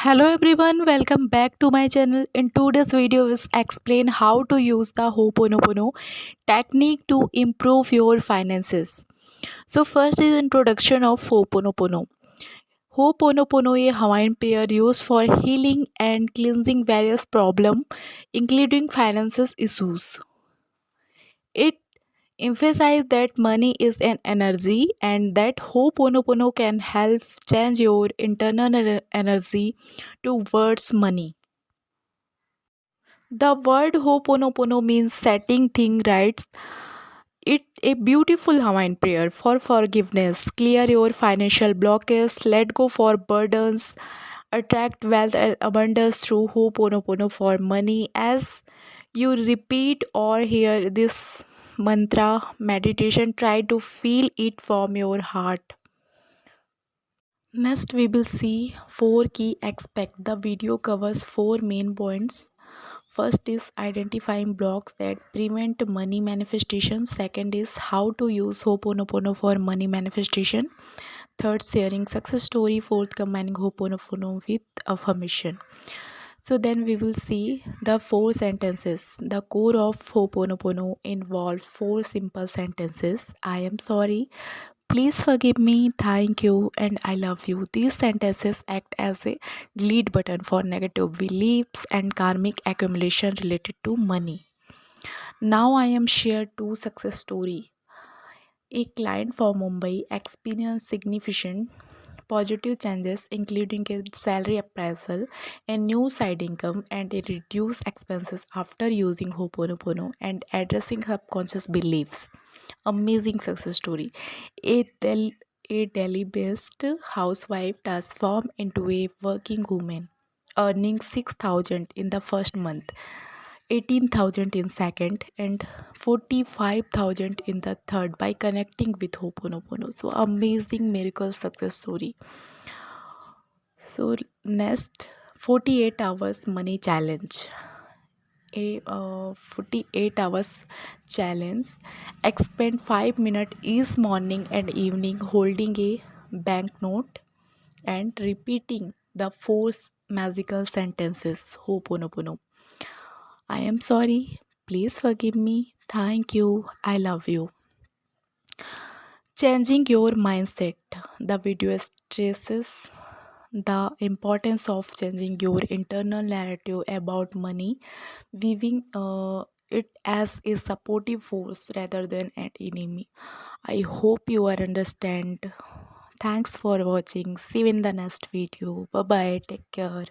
Hello everyone, welcome back to my channel. In today's video is explain how to use the Hoponopono technique to improve your finances. So first is introduction of Hoponopono. Hoponopono is a Hawaiian prayer used for healing and cleansing various problems including finances issues. It emphasizes that money is an energy and that Hoponopono can help change your internal energy towards money. The word Hoponopono means setting things right. It a beautiful Hawaiian prayer for forgiveness. Clear your financial blockages, let go for burdens, attract wealth and abundance through Hoponopono for money. As you repeat or hear this mantra meditation, try to feel it from your heart. Next, we will see four key aspects. The video covers four main points. First is identifying blocks that prevent money manifestation. Second is how to use Hoponopono for money manifestation. Third, sharing success story. Fourth, combining Hoponopono with affirmation. So then we will see the four sentences. The core of Hoponopono involves four simple sentences. I am sorry. Please forgive me, thank you, and I love you. These sentences act as a delete button for negative beliefs and karmic accumulation related to money. Now I am share two success story. A client from Mumbai experienced significant positive changes including a salary appraisal, a new side income, and a reduced expenses after using Hoponopono and addressing subconscious beliefs. Amazing success story. A, Del- a Delhi based housewife transformed into a working woman, earning 6,000 in the first month, 18,000 in second, and 45,000 in the third by connecting with Hoponopono. So, amazing miracle success story. So, next 48 hours money challenge. A 48 hours challenge. Expend 5 minutes each morning and evening holding a banknote and repeating the four magical sentences. Hoponopono. I am sorry. Please forgive me. Thank you. I love you. Changing your mindset. The video stresses the importance of changing your internal narrative about money, viewing it as a supportive force rather than an enemy. I hope you are understand. Thanks for watching. See you in the next video. Bye bye. Take care.